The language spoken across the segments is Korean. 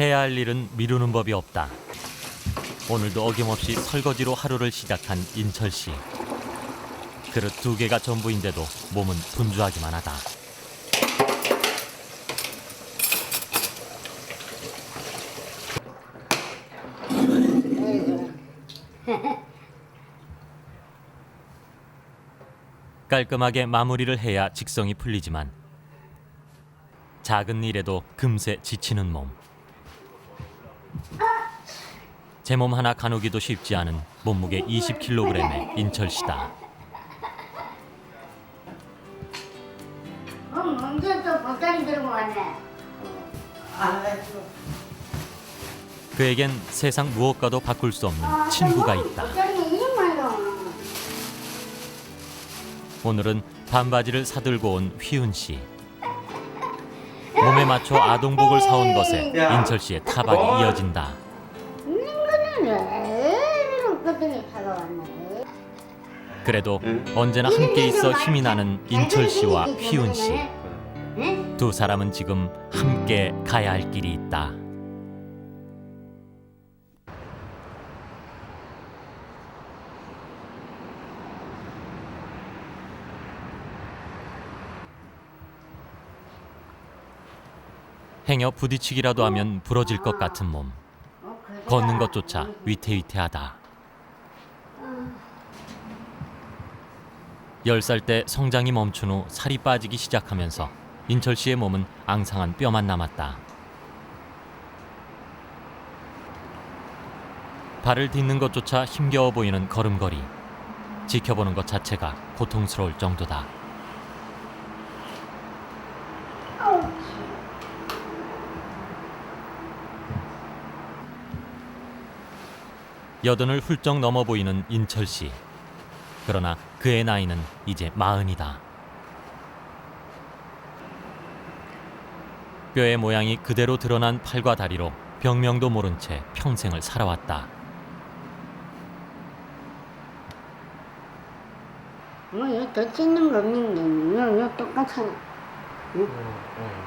해야 할 일은 미루는 법이 없다. 오늘도 어김없이 설거지로 하루를 시작한 인철 씨. 그릇 2개가 전부인데도 몸은 분주하기만 하다. 깔끔하게 마무리를 해야 직성이 풀리지만 작은 일에도 금세 지치는 몸. 제 몸 하나 가누기도 쉽지 않은 몸무게 20kg의 인철 씨다. 언제 또 보따리 들고 왔네. 그에겐 세상 무엇과도 바꿀 수 없는 친구가 있다. 보따리 이름만요. 오늘은 반바지를 사들고 온 휘은 씨. 몸에 맞춰 아동복을 사온 것에 인철 씨의 타박이 이어진다. 이거는 왜 없거든요. 사가왔네. 그래도 언제나 함께 있어 힘이 나는 인철 씨와 휘은 씨. 두 사람은 지금 함께 가야 할 길이 있다. 행여 부딪히기라도 하면 부러질 것 같은 몸. 걷는 것조차 위태위태하다. 10살 때 성장이 멈춘 후 살이 빠지기 시작하면서 인철 씨의 몸은 앙상한 뼈만 남았다. 발을 딛는 것조차 힘겨워 보이는 걸음걸이. 지켜보는 것 자체가 고통스러울 정도다. 여든을 훌쩍 넘어 보이는 인철 씨. 그러나 그의 나이는 이제 40이다. 뼈의 모양이 그대로 드러난 팔과 다리로 병명도 모른 채 평생을 살아왔다. 더 찢는 거 없는 게, 똑같잖아.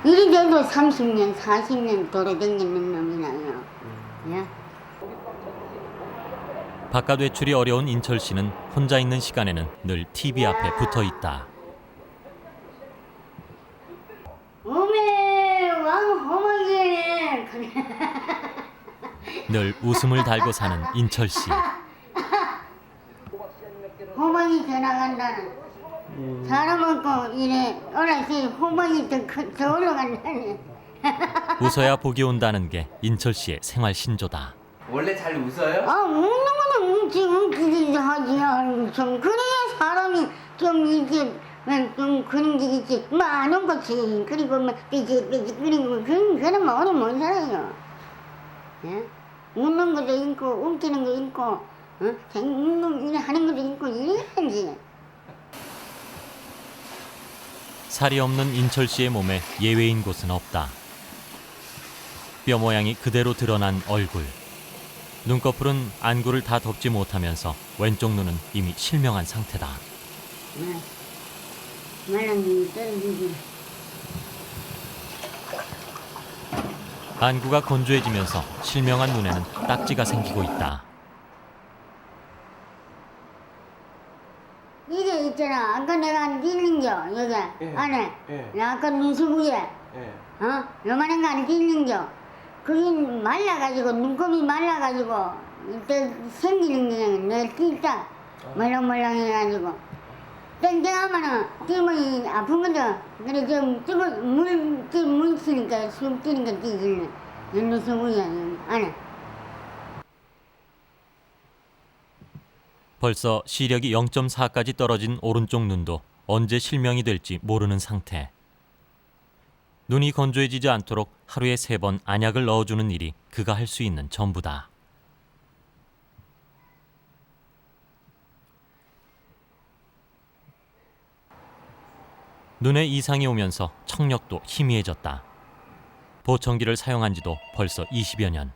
이리 돼도 30년, 40년 돌아다니는 놈이라요. 예? 바깥 외출이 어려운 인철 씨는 혼자 있는 시간에는 늘 TV 앞에 붙어 있다. 어메, 왕 호박이네. 늘 웃음을 달고 사는 인철 씨. 호박이 지나간다는. 사람은 꼭 이래, 어라서 호박이 더 올라간다네. 웃어야 복이 온다는 게 인철 씨의 생활 신조다. 원래 잘 웃어요? 웃는 거는 웃기지 하지. 아이고, 좀, 그래야 사람이 좀 이렇게, 좀 그런 게 있지. 많은 거지. 그리고 삐지, 그리고, 그러면 오래 못 살아요. 예? 웃는 것도 있고, 웃기는 거 있고, 웃는, 하는 것도 있고, 이래야지. 살이 없는 인철 씨의 몸에 예외인 곳은 없다. 뼈 모양이 그대로 드러난 얼굴. 눈꺼풀은 안구를 다 덮지 못하면서 왼쪽 눈은 이미 실명한 상태다. 말랑이 떨어지지. 안구가 건조해지면서 실명한 눈에는 딱지가 생기고 있다. 이게 있잖아. 아까 내가 찔린겨, 여기 안에. 아까 눈수구에. 요만한 거 안에 찔린겨. 그게 말라가지고, 눈곱이 말라가지고, 이때 생기는 게 내 찔딱 말랑말랑 해가지고. 땡땡하면은 찌면이 아픈 거죠. 그래, 좀 뜨거, 물 쓰니까, 숨 뛰니까 뛰길래. 눈수구에, 안에. 벌써 시력이 0.4까지 떨어진 오른쪽 눈도 언제 실명이 될지 모르는 상태. 눈이 건조해지지 않도록 하루에 3번 안약을 넣어주는 일이 그가 할 수 있는 전부다. 눈에 이상이 오면서 청력도 희미해졌다. 보청기를 사용한 지도 벌써 20여 년.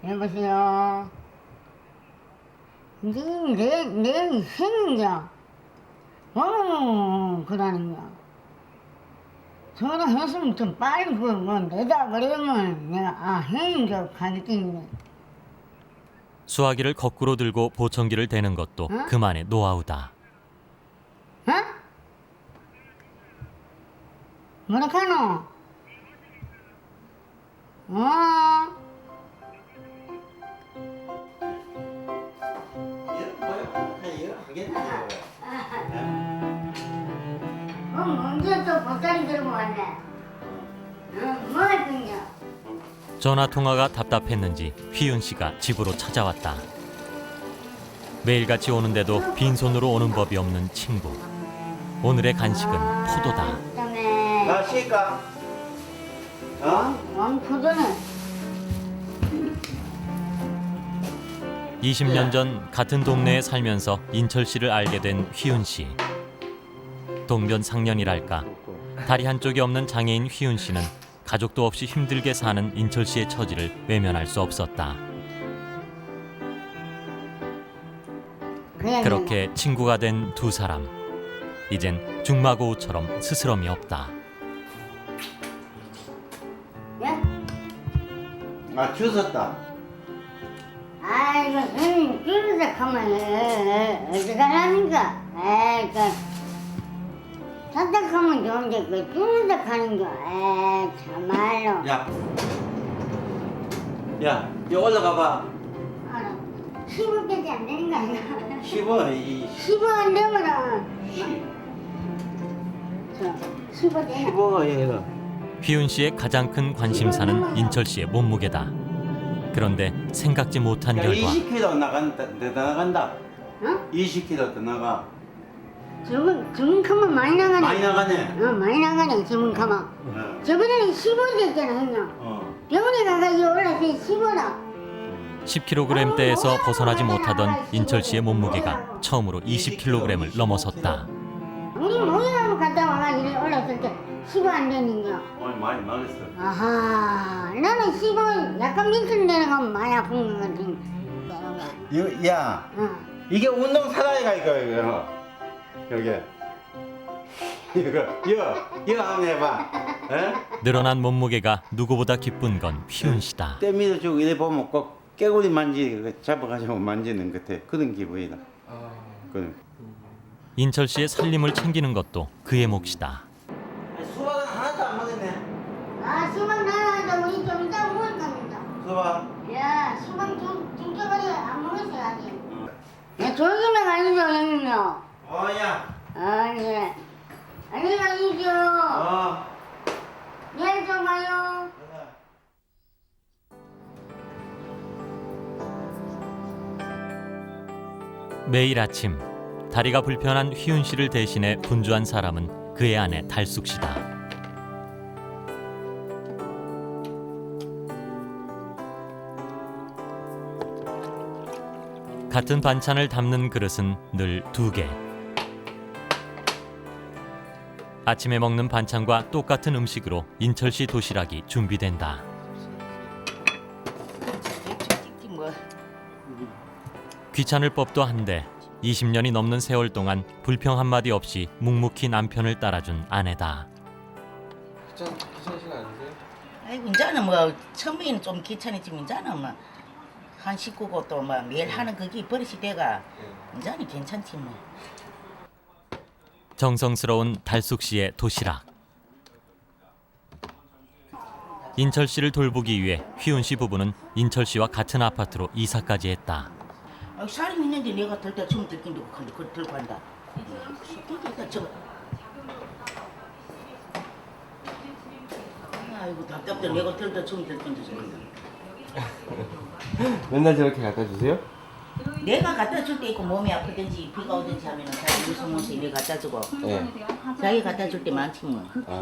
여보세요. 내 생이죠. 그러는 거. 전화했으면 좀 빨리 뭐 내다 그러면 내가 행인겨 가겠겠네. 수화기를 거꾸로 들고 보청기를 대는 것도 어? 그만의 노하우다. 어? 뭐라카노? 언제 또 보따리 들고 왔네? 뭐 할 거냐? 전화 통화가 답답했는지 휘윤 씨가 집으로 찾아왔다. 매일같이 오는데도 빈손으로 오는 법이 없는 친구. 오늘의 간식은 포도다. 그다음에 나 쉴까? 왕포도는 20년 전 같은 동네에 살면서 인철 씨를 알게 된 휘윤 씨. 동변상련이랄까. 다리 한쪽이 없는 장애인 휘윤 씨는 가족도 없이 힘들게 사는 인철 씨의 처지를 외면할 수 없었다. 그냥 그렇게 친구가 된 두 사람. 이젠 중마고우처럼 스스럼이 없다. 예? 아 주웠다. 아이고 형님 끼르다 가면 어디 가랍니까? 에이 선택하면 좋은데 끼르다 가는 거 에이 참말로. 야, 여 올라가봐. 15개지 안 되는 거 아니야? 10원 이 15 안 되면은 15 되나? 15가 얘가. 휘윤 씨의 가장 큰 관심사는 인철 씨의 몸무게다. 그런데 생각지 못한 야, 결과 20kg 나간다. 더 나간다. 어? 20kg 더 나가. 저분 가면 많이 나가네. 많이 나가네. 많이 나가네 저분 가면. 저번에는 15 됐잖아 형님. 병원에 가가지고 올라서 15라. 10kg대에서 벗어나지 못하던 인철 씨의 몸무게가 처음으로 20kg을 넘어섰다. 우리 모임하고 갔다 와가지고 올랐을 때 15 안 되는 거. 오늘 많이 나갔어. 아하, 나는 15 약간 밑으로 내려가면 많이 아픈 것 같은. 야, 이게 운동 사다리가 이거. 여기. 이거 한번 해봐. 에? 늘어난 몸무게가 누구보다 기쁜 건 휘윤 씨다. 때 밀어주고 이래 보면 꼭 깨구리 잡아가지고 만지는 것 같아. 그런 기분이다. 그런. 인철 씨의 살림을 챙기는 것도 그의 몫이다. 수박은 하나도 안 먹었네. 아, 수박 나와도 우리 좀 이따 먹을 겁니다. 수박. 야, 수박 두 개가리 안 먹었어요, 아직. 야, 조심해 가시죠, 형님요. 야. 예. 안녕히 가시죠. 내일 좀 봐요. 매일 아침 다리가 불편한 휘윤 씨를 대신해 분주한 사람은 그의 아내 달숙 씨다. 같은 반찬을 담는 그릇은 늘 2개. 아침에 먹는 반찬과 똑같은 음식으로 인철 씨 도시락이 준비된다. 귀찮을 법도 한데 20년이 넘는 세월 동안 불평 한마디 없이 묵묵히 남편을 따라준 아내다. 귀찮으신 거 아니세요? 아이고 이제는 뭐 처음에는 좀 귀찮았지만 이제는 뭐한 식구고 또 뭐 매일 하는 그게 버릇이 돼가 이제는 괜찮지 뭐. 정성스러운 달숙 씨의 도시락. 인철 씨를 돌보기 위해 휘윤 씨 부부는 인철 씨와 같은 아파트로 이사까지 했다. 사람 있는데 내가 들다 처음 들긴다고 근데 그걸 들고 간다. 이게 저거. 아이고 답답해 내가 들다 처음 들긴다 저거. 맨날 저렇게 갖다 주세요? 내가 갖다 줄 때 있고 몸이 아프든지 비가 오든지 하면은 자기 무서워서 이래 갖다 주고 네. 자기 갖다 줄 때 많지 뭐. 아,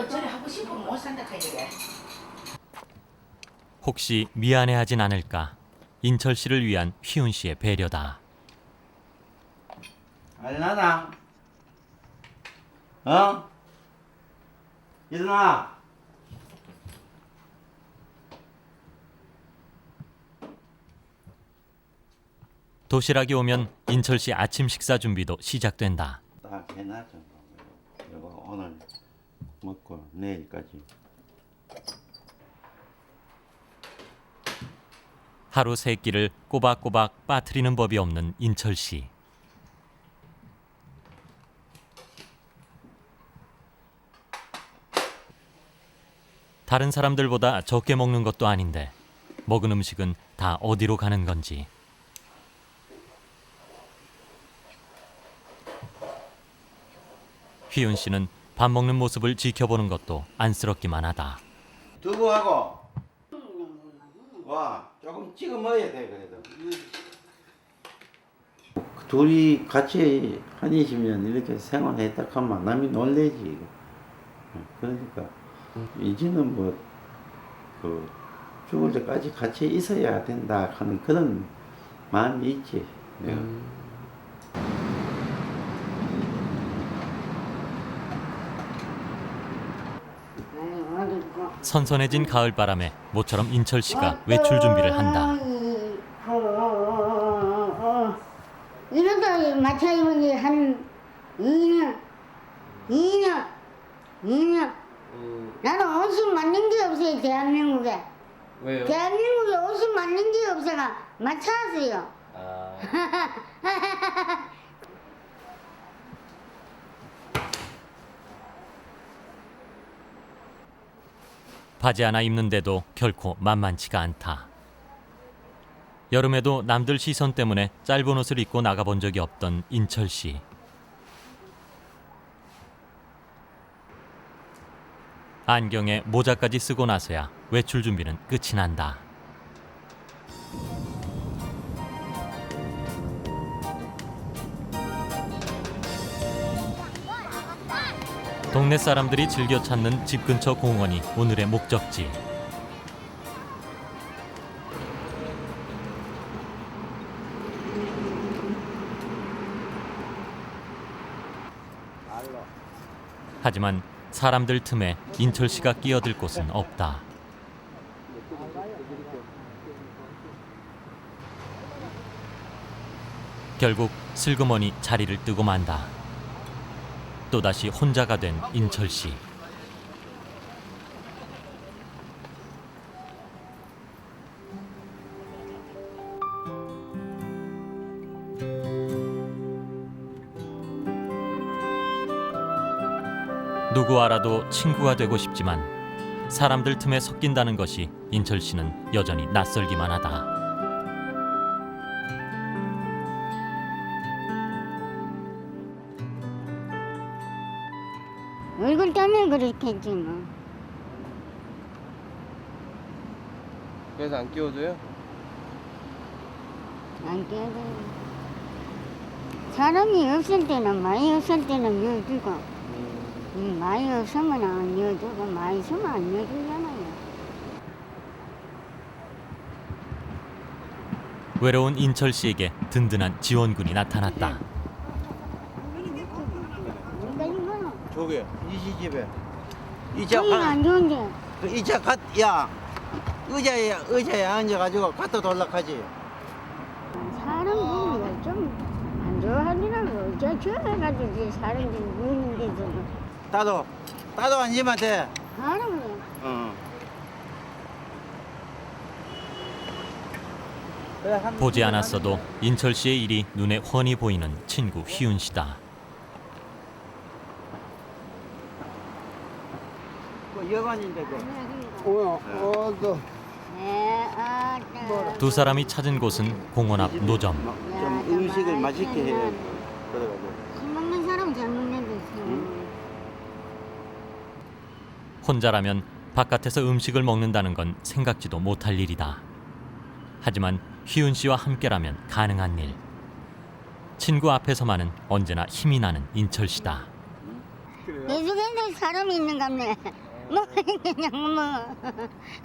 저래 하고 싶으면 못 산다 카이래. 혹시 미안해하진 않을까? 인철 씨를 위한 휘윤 씨의 배려다. 알라나? 일어나. 도시락이 오면 인철 씨 아침 식사 준비도 시작된다. 딱 해놨죠. 이거 오늘 먹고 내일까지. 하루 세 끼를 꼬박꼬박 빠뜨리는 법이 없는 인철 씨. 다른 사람들보다 적게 먹는 것도 아닌데 먹은 음식은 다 어디로 가는 건지. 휘윤 씨는 밥 먹는 모습을 지켜보는 것도 안쓰럽기만 하다. 두부하고 와 조금 찍어 먹어야 돼 그래도. 둘이 같이 한이시면 이렇게 생활했다 하면 남이 놀래지. 그러니까 이제는 뭐 그 죽을 때까지 같이 있어야 된다 하는 그런 마음이 있지. 내가. 선선해진 가을바람에 모처럼 인철 씨가 외출 준비를 한다. 이러다 마차 입은 지 한 2년. 나는 옷이 맞는 게 없어요, 대한민국에. 왜요? 대한민국에 옷이 맞는 게 없어가 마차 왔어요. 바지 하나 입는데도 결코 만만치가 않다. 여름에도 남들 시선 때문에 짧은 옷을 입고 나가본 적이 없던 인철 씨. 안경에 모자까지 쓰고 나서야 외출 준비는 끝이 난다. 동네 사람들이 즐겨 찾는 집 근처 공원이 오늘의 목적지. 하지만 사람들 틈에 인철 씨가 끼어들 곳은 없다. 결국 슬그머니 자리를 뜨고 만다. 또다시 혼자가 된 인철 씨. 누구 알아도 친구가 되고 싶지만 사람들 틈에 섞인다는 것이 인철 씨는 여전히 낯설기만 하다. 얼굴 때문에 그렇겠지 뭐. 그래서 안 끼워줘요? 안 깨도 사람이 없을 때는 많이 없을 때는 여주고 많이 없으면 안 여주고 많이 있으면 안 여주잖아요. 외로운 인철 씨에게 든든한 지원군이 나타났다. 뭔가 이거는 저기 이 시집에 거기가 안 좋은데 이차 야 의자에 앉아가지고 갖다 돌락하지. 사람 보면 좀 안 좋아하더라고. 저 좋아해가지고 사람들이 무는데도 따도 앉으면 돼. 사람은 보지 않았어도 인철 씨의 일이 눈에 훤히 보이는 친구 휘윤 씨다. 그 여관인데 그. 두 사람이 찾은 곳은 공원 앞 노점. 좀 음식을 맛있게 해. 그래가지고. 술 먹는 사람 잘 먹는데 혼자라면 바깥에서 음식을 먹는다는 건 생각지도 못할 일이다. 하지만 휘윤 씨와 함께라면 가능한 일. 친구 앞에서만은 언제나 힘이 나는 인철 씨다. 내 속에도 사람이 있는갑네. 뭐 그냥 뭐.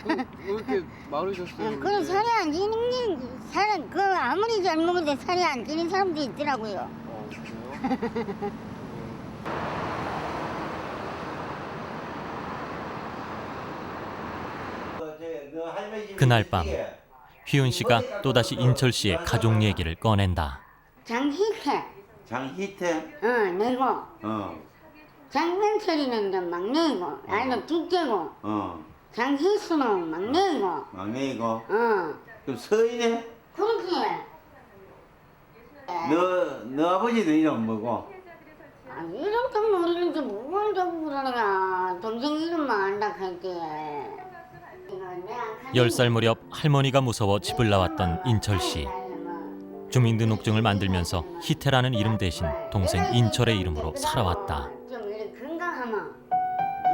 왜 이렇게 마르셨어요? 그럼 살이 안 찌는 게 사람 그 아무리 잘 먹어도 살이 안 찌는 사람도 있더라고요. 그날 밤 휘은 씨가 또다시 인철 씨의 가족 얘기를 꺼낸다. 장희태, 장희태. 내고, 어. 장명철이는 이제 막내이고, 나는 둘째고, 장희수는 막내이고, 막내이고. 그럼 서인에 그렇게. 너 아버지는 이름 뭐고? 이름도 모르는지 뭘 자꾸 그러나. 동생 이름만 안다 할게. 10살 무렵 할머니가 무서워 집을 나왔던 인철 씨. 주민등록증을 만들면서 희태라는 이름 대신 동생 인철의 이름으로 살아왔다. 좀 이렇게 건강하면,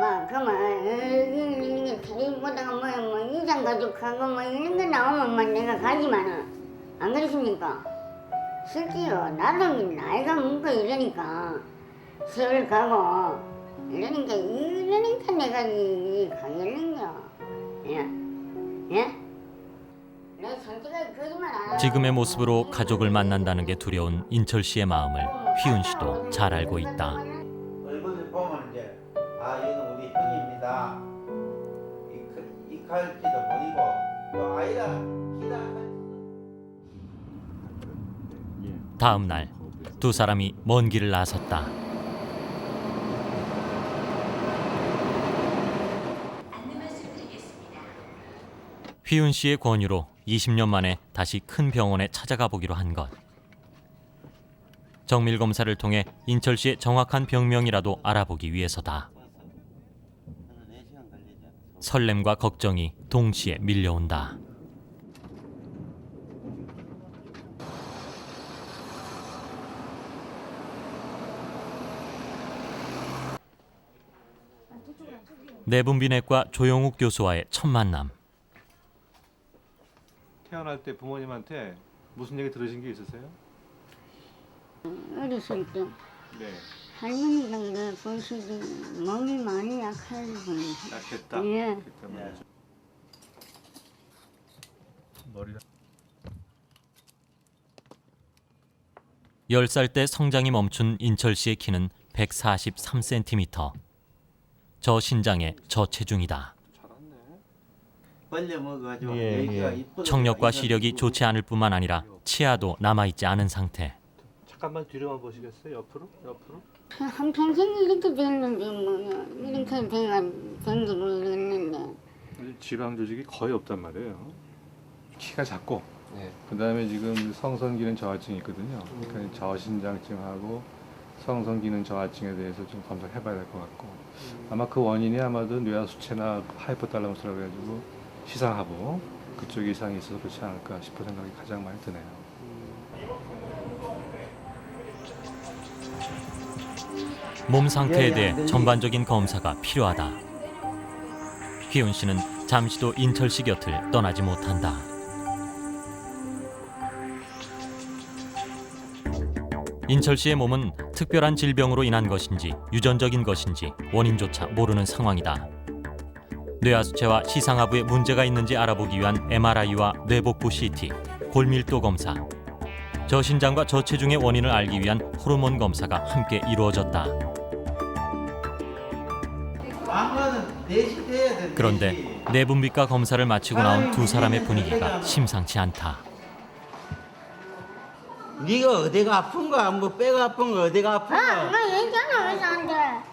막, 그러면, 이런 게 TV보다가 뭐, 이장 가족하고 뭐, 이런 거 나오면 막 내가 가지만은, 안 그렇습니까? 실제로 나도 나이가 먹고 이러니까, 세월 가고, 이러니까 내가 가겠는겨. 예? 예? 내 솔직하게 거짓말 안 하고. 지금의 모습으로 가족을 만난다는 게 두려운 인철 씨의 마음을 휘은 씨도 잘 알고 있다. 얼굴을 보면 이제 얘는 우리 형입니다. 이 칼지도 보이고 또 아이라 다음 날 두 사람이 먼 길을 나섰다. 휘은 씨의 권유로 20년 만에 다시 큰 병원에 찾아가 보기로 한 것. 정밀 검사를 통해 인철 씨의 정확한 병명이라도 알아보기 위해서다. 설렘과 걱정이 동시에 밀려온다. 내분비내과 조영욱 교수와의 첫 만남. 태어날 때 부모님한테 무슨 얘기 들으신 게 있으세요? 어렸을 때 네. 할머니가 이거 보시기 몸이 많이 약해서 약했다. 예. 그 때문에. 머리가 10살 때 성장이 멈춘 인철 씨의 키는 143cm. 저신장에 저체중이다. 벌려 먹어가지고 예, 여기가 예. 이쁘다. 청력과 시력이 좋지 않을 뿐만 아니라 치아도 남아있지 않은 상태. 잠깐만 뒤로만 보시겠어요? 옆으로? 한평생 이렇게 됐는데 뭐 이렇게 된지 모르겠는데 지방 조직이 거의 없단 말이에요. 키가 작고 네. 그다음에 지금 성선기능 저하증이 있거든요. 그러니까 저신장증하고 성선기능 저하증에 대해서 좀 검사를 해봐야 될 것 같고 아마 그 원인이 아마도 뇌하수체나 하이포탈라무스라고 해가지고 시상하부 그쪽에 이상이 있어서 그렇지 않을까 싶은 생각이 가장 많이 드네요. 몸 상태에 대해 전반적인 검사가 필요하다. 휘은 씨는 잠시도 인철 씨 곁을 떠나지 못한다. 인철 씨의 몸은 특별한 질병으로 인한 것인지 유전적인 것인지 원인조차 모르는 상황이다. 뇌하수체와 시상하부에 문제가 있는지 알아보기 위한 MRI와 뇌복부 CT, 골밀도 검사, 저신장과 저체중의 원인을 알기 위한 호르몬 검사가 함께 이루어졌다. 그런데 내분비과 검사를 마치고 나온 두 사람의 분위기가 심상치 않다. 네가 어디가 아픈가? 뭐 뼈가 아픈가? 어디가 아픈가? 뭐 얘기하나 의사한테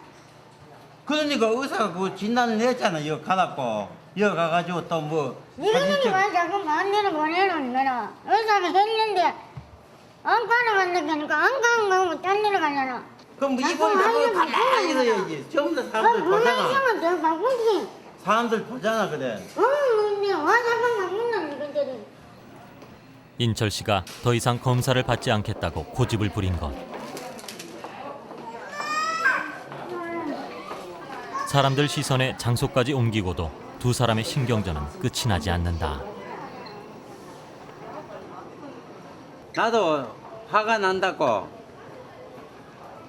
그러니까 의사가 그 진단을 했잖아. 여기 가갖고 여기 가가지고 또 뭐 이러더니 왜 자꾸 반대로 보내는 거라 의사가 했는데 안 가는 간다니까 안 가는 거고 딴 데로 가잖아. 그럼 뭐 자꾸 이걸 하려고 가만히 있어야지. 전부 다 사람들 그걸 보잖아. 하면 더 바꾸지. 사람들 보잖아 그래. 근데 와 자꾸 바꾼다는 그들이. 인철 씨가 더 이상 검사를 받지 않겠다고 고집을 부린 것. 사람들 시선에 장소까지 옮기고도 두 사람의 신경전은 끝이 나지 않는다. 나도 화가 난다고.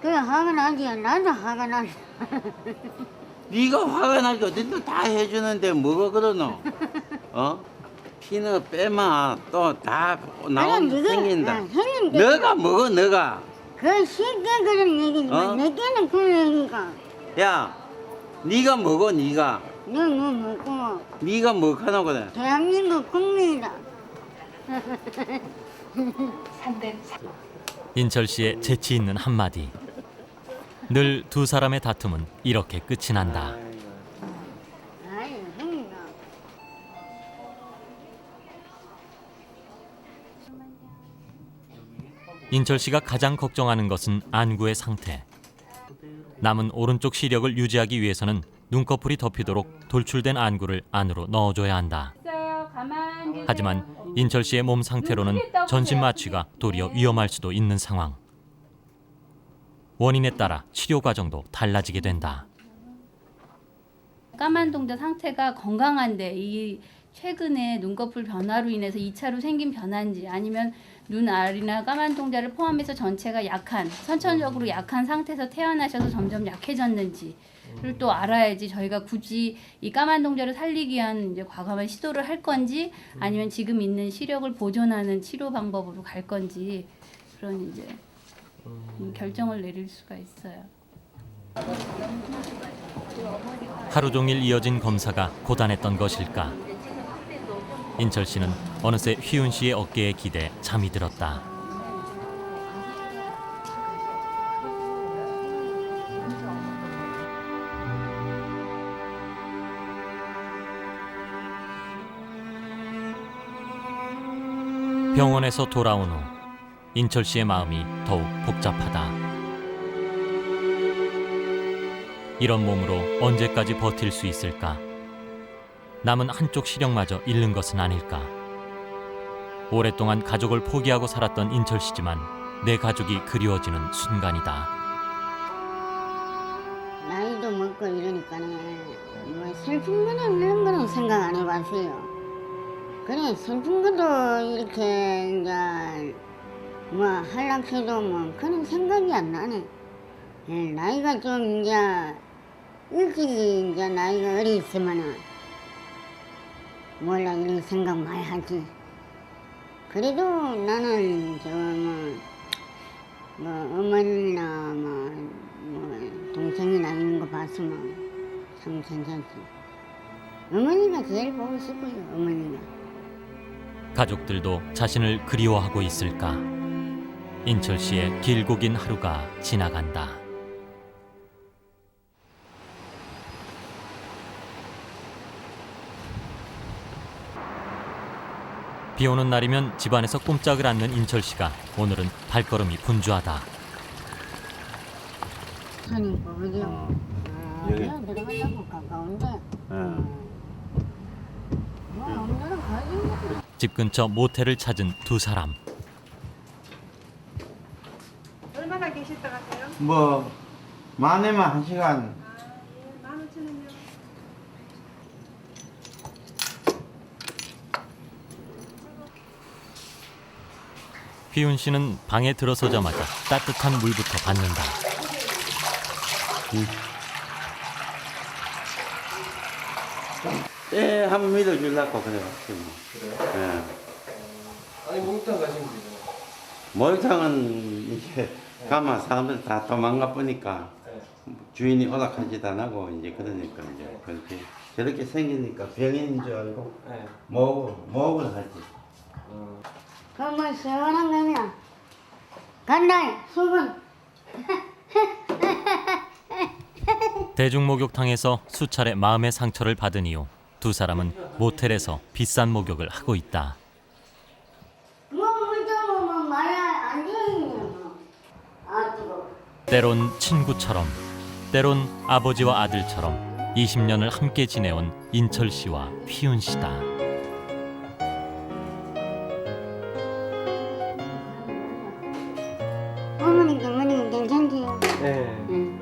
그래 화가 나지. 나도 화가 나. 네가 화가 나니까 어딘도 다 해주는데 뭐가 그러노? 어? 피는 빼마 또 다 나온 그래, 네가- 생긴다. 생긴 게- 너가 먹어 너가. 그 쉽게 그런 얘기지만 어? 내게는 그 얘기가 야, 네가 먹어 네가. 너뭐 먹고 네가 뭐 하나 그래. 대한민국 국민이다. 인철 씨의 재치 있는 한마디. 늘 두 사람의 다툼은 이렇게 끝이 난다. 아이, 형님. 인철 씨가 가장 걱정하는 것은 안구의 상태. 남은 오른쪽 시력을 유지하기 위해서는 눈꺼풀이 덮이도록 돌출된 안구를 안으로 넣어줘야 한다. 하지만 인철 씨의 몸 상태로는 전신 마취가 도리어 위험할 수도 있는 상황. 원인에 따라 치료 과정도 달라지게 된다. 까만 동자 상태가 건강한데 이 최근에 눈꺼풀 변화로 인해서 2차로 생긴 변화인지 아니면 눈알이나 까만 동자를 포함해서 전체가 약한, 선천적으로 약한 상태에서 태어나셔서 점점 약해졌는지를 또 알아야지 저희가 굳이 이 까만 동자를 살리기 위한 이제 과감한 시도를 할 건지 아니면 지금 있는 시력을 보존하는 치료 방법으로 갈 건지 그런 이제 결정을 내릴 수가 있어요. 하루 종일 이어진 검사가 고단했던 것일까? 인철 씨는 어느새 휘운 씨의 어깨에 기대 잠이 들었다. 병원에서 돌아온 후 인철 씨의 마음이 더욱 복잡하다. 이런 몸으로 언제까지 버틸 수 있을까? 남은 한쪽 시력마저 잃는 것은 아닐까? 오랫동안 가족을 포기하고 살았던 인철 씨지만 내 가족이 그리워지는 순간이다. 나이도 먹고 이러니까는 뭐 슬픈 거는 이런 거는 생각 안 해봤어요. 그래 슬픈 것도 이렇게 이제 뭐 하려해도 뭐 그런 생각이 안 나네. 예, 나이가 좀 이제 일찍 이제 나이가 어리 있으면은 몰라 이런 생각 많이 하지. 그래도 나는 뭐 어머니나 뭐 동생이나 이런 거 봤으면 참 괜찮지. 어머니가 제일 보고 싶어요. 어머니가. 가족들도 자신을 그리워하고 있을까? 인철 씨의 길고 긴 하루가 지나간다. 비 오는 날이면 집안에서 꼼짝을 않는 인철 씨가 오늘은 발걸음이 분주하다. 산이 거기요. 여기. 그냥 들어가려고 가까운데. 뭐 오늘은 가지. 집 근처 모텔을 찾은 두 사람. 얼마나 계셨다 가세요? 뭐 많으면 1시간. 15,000원이요. 휘운 씨는 방에 들어서자마자 따뜻한 물부터 받는다. 예, 한번 믿어주려고 그래요. 그래요? 예. 아니 목욕탕 가시면 되잖아요. 목욕탕은 이제 가면 사람들 다 도망가 보니까 주인이 오락하지도 안 하고 이제 그러니까 이제 그렇게 저렇게 생기니까 병인인 줄 알고 네. 목을 하지. 그뭐 시원한 거냐? 간다 수분. 대중목욕탕에서 수차례 마음의 상처를 받은 이후 두 사람은 모텔에서 비싼 목욕을 하고 있다. 뭐 물도 뭐 말야 안 되겠냐 뭐. 아 뜨거. 때론 친구처럼, 때론 아버지와 아들처럼 20년을 함께 지내온 인철 씨와 휘운 씨다. 어머니 괜찮지요? 네. 근데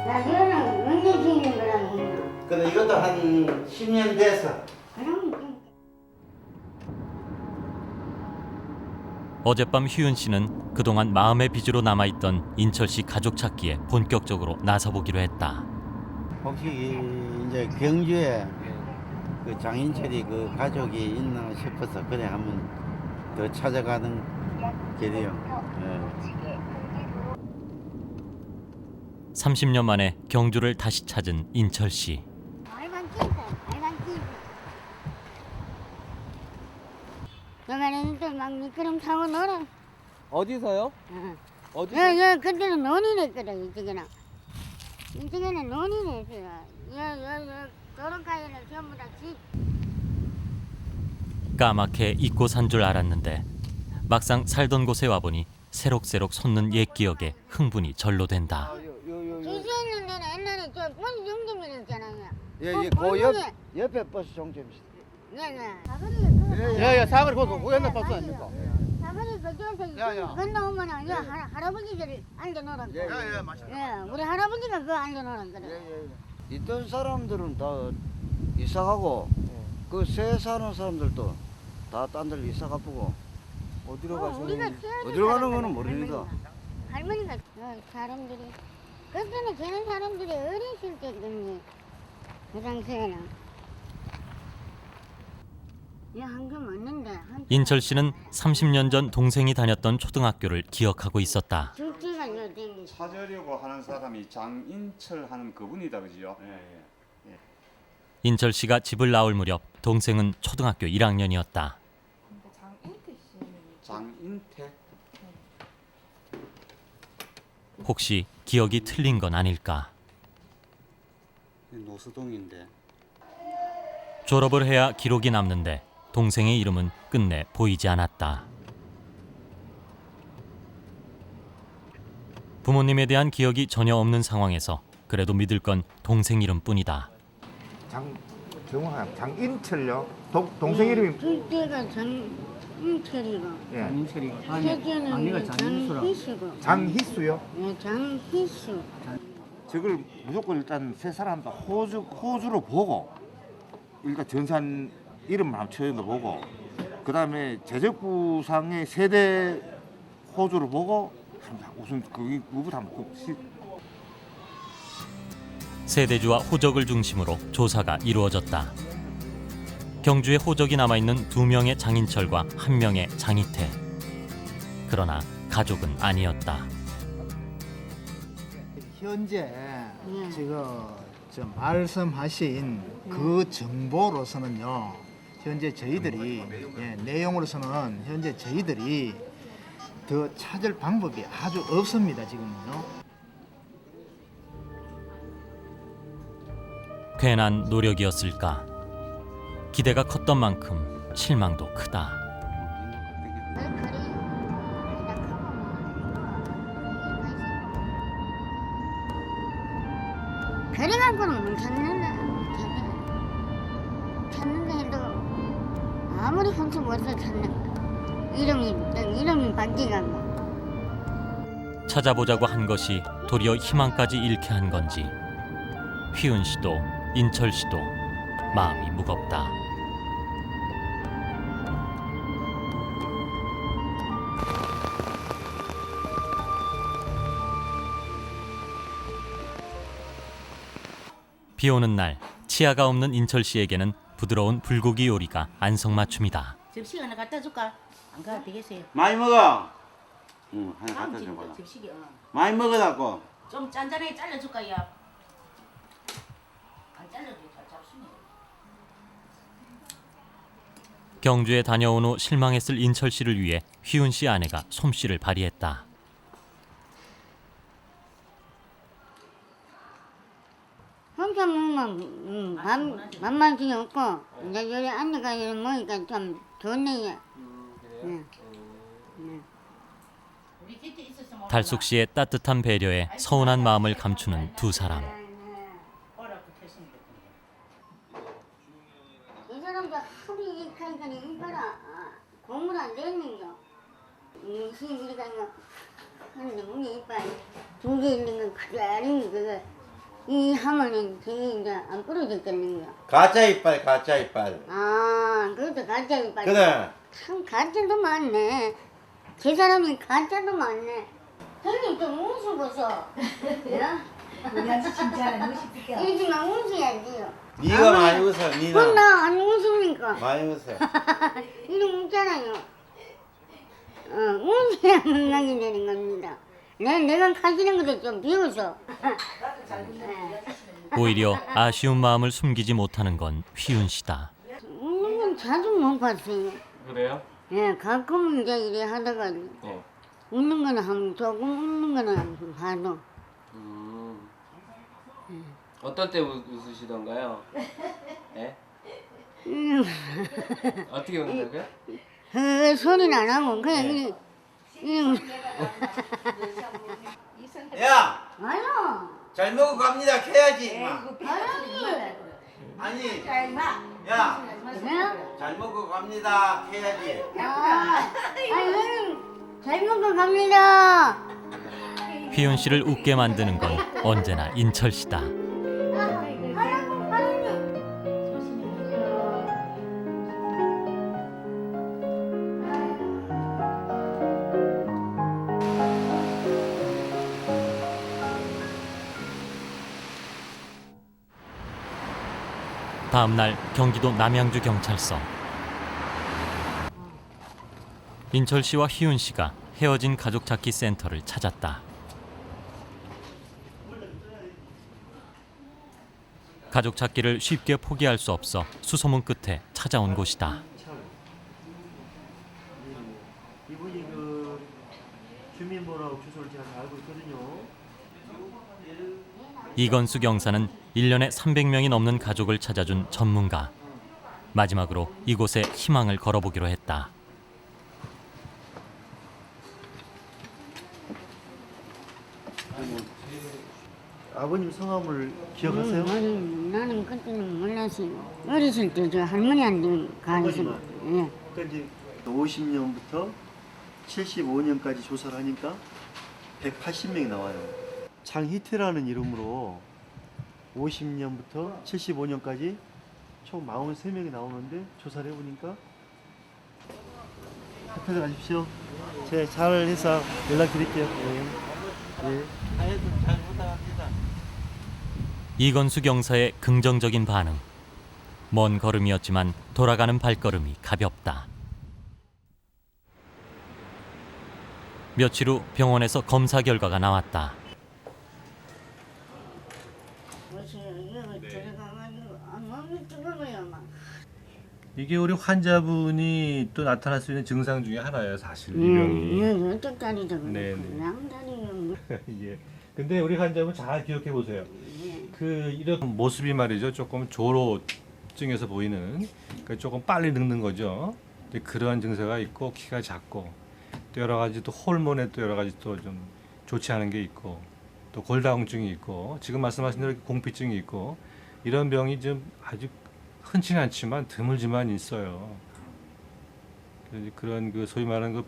라디오는 언제 지는 거라고 했나? 근데 이것도 한 10년 돼서 그럼 어젯밤 휘은 씨는 그동안 마음의 빚으로 남아있던 인철 씨 가족 찾기에 본격적으로 나서보기로 했다. 혹시 이제 경주에 그 장인철이 그 가족이 있나 싶어서 그래 한번 더 찾아가는 길이요. 예. 30년 만에 경주를 다시 찾은 인철 씨. 빨간 TV, 빨간 TV. 여가는 막 미끄럼 타고 놀아. 어디서요? 어. 어디서? 그때는 논이랬거든, 이쪽에는. 이쪽에는 논이랬어요. 도로가에는 전부 다 집. 까맣게 잊고 산 줄 알았는데 막상 살던 곳에 와보니 새록새록 솟는 옛 기억에 흥분이 절로 된다. 주시는 데는 옛날에 저 버스 정점이었잖아요. 예, 옆에 버스 정점이시죠. 예. 사거리 그 옛날 버스 아닙니까? 사거리 그쪽에서 야. 건너오면은 할아버지들이 앉아놓은 거예요. 예, 맞습니다. 예, 우리 할아버지가 그거 앉아놓은 거예요. 있던 사람들은 다 이사 가고 그 새 사는 사람들도 다 딴 데로 이사 가보고 어디로 어디로 가는 거는 모릅니다. 할머니가 사람들이 그때는 걔는 사람들이 어렸을 때거든요. 그 당시에는 한점 없는데 인철 씨는 30년 전 동생이 다녔던 초등학교를 기억하고 있었다. 죽지가 요즘 사저려고 하는 사람이 장인철 하는 그분이다, 그지요? 인철 씨가 집을 나올 무렵 동생은 초등학교 1학년이었다. 장인태? 혹시 기억이 틀린 건 아닐까? 노수동인데. 졸업을 해야 기록이 남는데 동생의 이름은 끝내 보이지 않았다. 부모님에 대한 기억이 전혀 없는 상황에서 그래도 믿을 건 동생 이름뿐이다. 장인철요? 동생 이름이 둘째가 장인철이고 예. 셋째는 장희수고 장희수요? 예, 장희수. 저걸 무조건 일단 세 사람 다 호주로 보고 일단 전산 이름만 한번 쳐서 보고 그 다음에 제적부상의 세대 호주로 보고 우선 그부터 한번 세대주와 호적을 중심으로 조사가 이루어졌다. 경주에 호적이 남아있는 2명의 장인철과 1명의 장희태. 그러나 가족은 아니었다. 현재 지금 말씀하신 그 정보로서는요. 현재 저희들이 내용으로서는 현재 저희들이 더 찾을 방법이 아주 없습니다. 지금은요. 괜한 노력이었을까? 기대가 컸던 만큼 실망도 크다. 그래갖고는 못 찾는다. 찾는다 해도 아무리 혼자 못서 찾는다. 이름이 바뀌가고. 찾아보자고 한 것이 도리어 희망까지 잃게 한 건지 휘은 씨도 인철 씨도 마음이 무겁다. 비 오는 날 치아가 없는 인철 씨에게는 부드러운 불고기 요리가 안성맞춤이다. 접시 하나 갖다 줄까? 안 가도 되겠어요. 많이 먹어. 응, 하나 갖다 줘봐. 접시기 많이 먹으라고. 좀 짠짠하게 잘라줄까요? 안 잘라도 잘 잡수네. 경주에 다녀온 후 실망했을 인철 씨를 위해 휘은 씨 아내가 솜씨를 발휘했다. 혼자 먹으면 밥맛이 없고 이제 여기 앉아가 먹으니까 좀 좋네요. 달숙 씨의 따뜻한 배려에 서운한 마음을 감추는 두 사람. 이 사람도 하루 일하니까 이봐라 공을 안 되는겨. 시기가 하는데 문이 이빨 2개 있는 거 그대로 그거 이 하면은 되게 이제 안 부러졌겠는겨. 가짜 이빨. 아, 그것도 가짜 이빨. 그래. 참 가짜도 많네. 제 사람이 가짜도 많네. 형님 좀 웃어보소. 우리한테 진짜는 웃을게요. 이렇게만 웃어야지요. 네가 많이 웃어, 니는. 나안 웃으니까. 많이 웃어. 이름 웃잖아요. 웃어야 건강이 되는 겁니다. 내가 가지는 것도 좀 비웃어. 오히려 아쉬운 마음을 숨기지 못하는 건 휘은 씨다. 웃는 건 자주 못 봤어요. 그래요? 예, 가끔 이제 이래 하다가 네. 웃는 거는 한 조금 웃는 거는 봐도. 어떨 때 웃으시던가요? 예? 어떻게 웃는다고요? 그 소리는 안 하고 그냥 네. 야, 아유, 잘 먹고 갑니다. 해야지. 임마. 아니, 야, 네? 잘 먹고 갑니다. 해야지. 아니 형님 잘 먹고 갑니다. 휘윤 씨를 웃게 만드는 건 언제나 인철 씨다. 다음 날 경기도 남양주 경찰서. 인철 씨와 휘윤 씨가 헤어진 가족 찾기 센터를 찾았다. 가족 찾기를 쉽게 포기할 수 없어 수소문 끝에 찾아온 곳이다. 이분이 그 주민번호 주소를 제가 알고 있거든요. 이건수 경사는 1년에 300명이 넘는 가족을 찾아준 전문가. 마지막으로 이곳에 희망을 걸어보기로 했다. 아버님 성함을 기억하세요? 나는 그때는 몰랐어요. 어렸을 때 저 할머니한테 가서 예. 그러니까 이제 50년부터 75년까지 조사를 하니까 180명이 나와요. 장희태라는 이름으로 50년부터 75년까지 총 43명이 나오는데 조사를 해보니까 협회에 가십시오. 제가 잘 해서 연락드릴게요. 네. 네. 잘 부탁합니다. 이건수 경사의 긍정적인 반응. 먼 걸음이었지만 돌아가는 발걸음이 가볍다. 며칠 후 병원에서 검사 결과가 나왔다. 이게 우리 환자분이 또 나타날 수 있는 증상 중에 하나예요, 사실 이 병이. 이쪽 다리도 네, 그렇고 네. 양다리는 예. 근데 우리 환자분 잘 기억해 보세요. 그 이런 모습이 말이죠, 조금 조로증에서 보이는, 그러니까 조금 빨리 늙는 거죠. 근데 그러한 증세가 있고 키가 작고 또 여러 가지 또 호르몬에 또 여러 가지 또 좀 좋지 않은 게 있고 또 골다공증이 있고 지금 말씀하신 대로 공피증이 있고 이런 병이 좀 아주 흔치는 않지만 드물지만 있어요. 그래서 그런 그 소위 말하는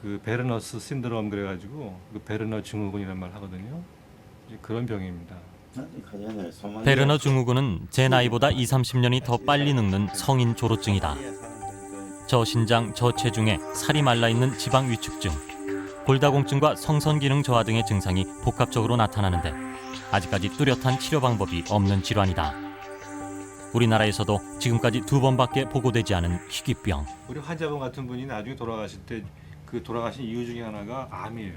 그 베르너스 신드롬 그래가지고 그 베르너 증후군이란 말 하거든요. 이제 그런 병입니다. 베르너 증후군은 제 나이보다 20-30년이 더 빨리 늙는 성인 조로증이다. 저신장, 저체중에 살이 말라있는 지방 위축증, 골다공증과 성선 기능 저하 등의 증상이 복합적으로 나타나는데 아직까지 뚜렷한 치료 방법이 없는 질환이다. 우리나라에서도 지금까지 2번밖에 보고되지 않은 희귀병. 우리 환자분 같은 분이 나중에 돌아가실 때 그 돌아가신 이유 중에 하나가 암이에요.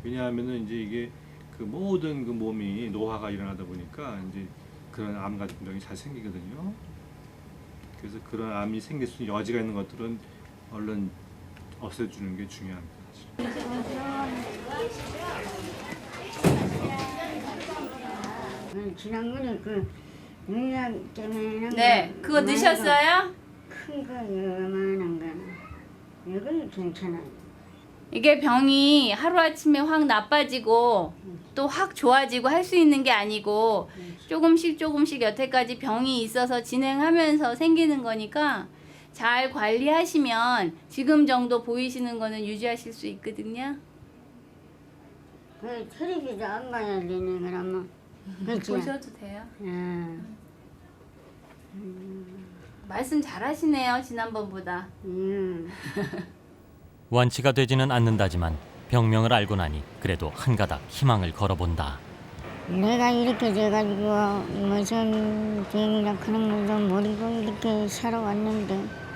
왜냐하면은 이제 이게 그 모든 그 몸이 노화가 일어나다 보니까 이제 그런 암 같은 병이 잘 생기거든요. 그래서 그런 암이 생길 수 있는 여지가 있는 것들은 얼른 없애주는 게 중요합니다. 지난번에 그 물약 때문에 네, 그거 넣으셨어요? 큰거 요만한 거는 이건 괜찮아요. 이게 병이 하루아침에 확 나빠지고 또 확 좋아지고 할 수 있는 게 아니고 조금씩 여태까지 병이 있어서 진행하면서 생기는 거니까 잘 관리하시면 지금 정도 보이시는 거는 유지하실 수 있거든요. 그 텔레비전 안 봐야 되네 그러면. 그치? 보셔도 돼요. 예. 말씀 잘하시네요, 지난번보다. 완치가 되지는 않는다지만 병명을 알고 나니 그래도 한가닥 희망을 걸어본다. 내가 이렇게 돼가지고 무슨 병이나 그런 것도 모르고 이렇게 살아왔는데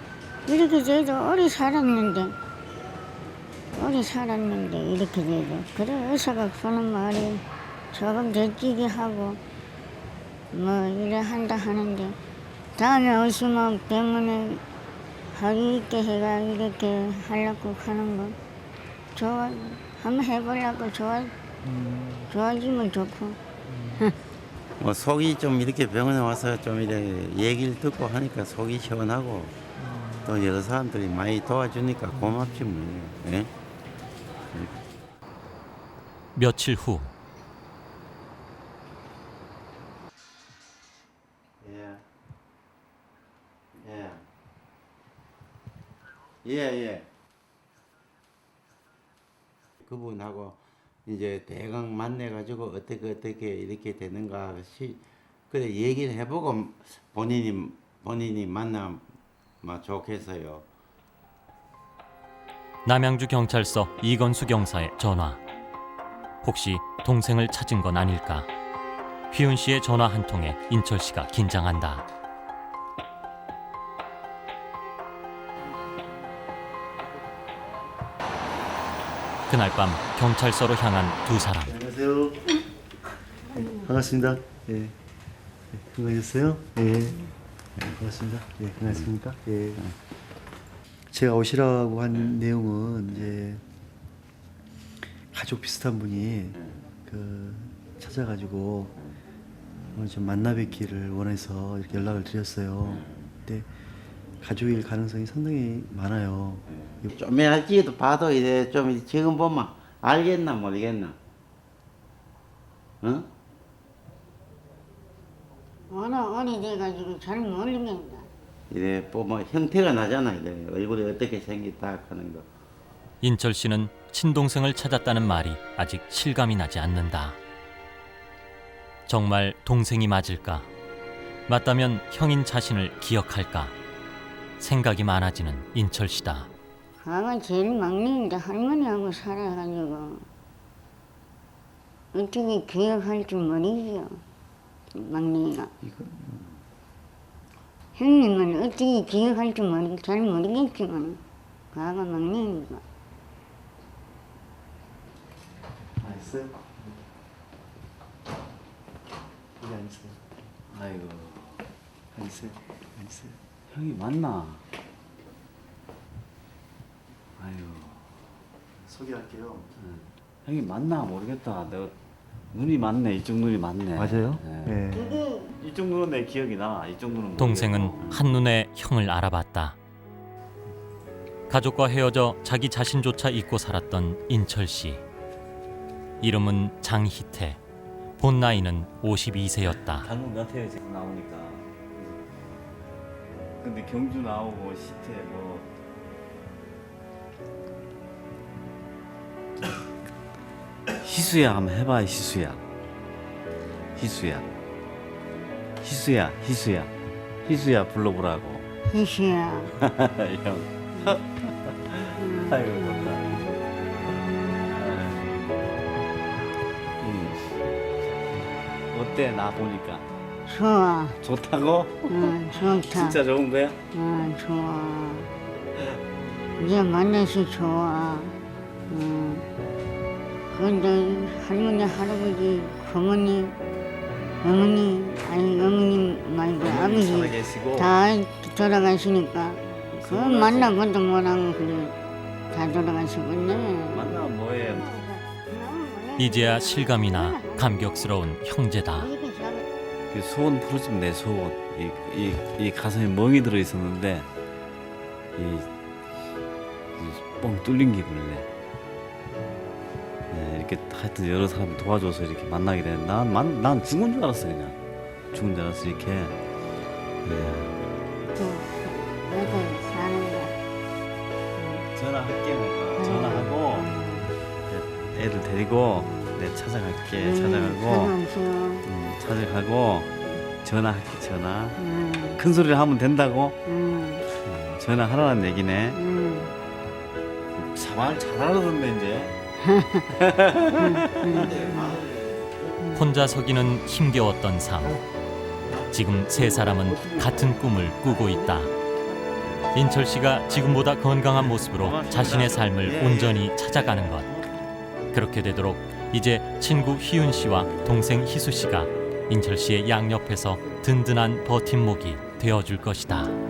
이렇게 돼도 오래 살았는데 이렇게 돼도 그래 의사가 그러는 말이 조금 데끼게 하고 뭐 이래 한다 하는데 다음에 오시면 병원에 가위 있게 해가 이렇게 하려고 하는 거 좋아. 한번 해보려고 좋아지면 좋고. 뭐 속이 좀 이렇게 병원에 와서 좀 이렇게 얘기를 듣고 하니까 속이 시원하고 또 여러 사람들이 많이 도와주니까 고맙지 뭐. 예? 며칠 후 예. 그분하고 이제 대강 만나가지고 어떻게 이렇게 되는가 그래 얘기를 해보고 본인이 만나면 좋겠어요. 남양주 경찰서 이건수 경사의 전화. 혹시 동생을 찾은 건 아닐까? 휘은 씨의 전화 한 통에 인철 씨가 긴장한다. 그날 밤 경찰서로 향한 두 사람. 안녕하세요. 반갑습니다. 예. 건강하셨어요? 예. 반갑습니다. 예, 안녕하십니까? 예. 제가 오시라고 한 내용은 이제 가족 비슷한 분이 찾아가지고 좀 만나 뵙기를 원해서 이렇게 연락을 드렸어요. 근데 가족일 가능성이 상당히 많아요. 좀 할지도 봐도 이제 좀 지금 보면 알겠나 모르겠나? 응? 어리 돼가지고 잘 모르겠다. 이래 보면 형태가 나잖아. 이래 얼굴이 어떻게 생겼다 하는 거. 인철 씨는 친동생을 찾았다는 말이 아직 실감이 나지 않는다. 정말 동생이 맞을까? 맞다면 형인 자신을 기억할까? 생각이 많아지는 인철 씨다. 가가 제일 막내인데 할머니하고 살아가지고 어떻게 기억할 줄 모르지요. 막내가. 형님은 어떻게 기억할 줄 잘 모르겠지만 가가 막내니까. 알았어요? 여기 앉으세요. 아이고, 앉으세요. 형이 맞나? 아이고, 소개할게요. 형이 맞나 모르겠다. 내가 눈이 맞네. 이쪽 눈이 맞네. 맞아요? 예. 네. 이쪽 눈은 내 기억이 나. 이쪽 눈은 동생은 모르겠고. 한눈에 형을 알아봤다. 가족과 헤어져 자기 자신조차 잊고 살았던 인철 씨. 이름은 장희태. 본 나이는 52세였다. 닮은 것 같아요 지금 나오니까. 근데 경주 나오고 시태 뭐 희수야 한번 해봐. 희수야 불러보라고. 희수야. 형. 아이고 좋다. 어때 나 보니까? 좋아. 좋다고? 응, 좋다. 진짜 좋은 거야? 응, 좋아. 이제 만나서 좋아. 응. 근데 할머니, 할아버지, 어머니 말고 아버지 살아계시고. 다 돌아가시니까 그 만나고도 못하고 그래. 다 돌아가시겠네. 만나면 뭐해? 이제야 실감이 나 감격스러운 형제다. 그 소원 풀어주면 내 소원. 이 가슴에 멍이 들어 있었는데 뻥 뚫린 기분이네. 네, 이렇게 하여튼 여러 사람이 도와줘서 이렇게 만나게 되는. 난 죽은 줄 알았어 그냥. 죽은 줄 알았어 이렇게. 내가 사는 거. 전화할게 내가. 전화하고 애들 데리고 내 찾아갈게. 찾아가고. 찾아가고 전화할게. 전화. 큰 소리를 하면 된다고? 전화하라는 얘기네. 말 잘 알아듣네 이제. 혼자 서기는 힘겨웠던 삶. 지금 세 사람은 같은 꿈을 꾸고 있다. 인철 씨가 지금보다 건강한 모습으로 자신의 삶을 온전히 찾아가는 것. 그렇게 되도록 이제 친구 휘은 씨와 동생 희수 씨가 인철 씨의 양옆에서 든든한 버팀목이 되어줄 것이다.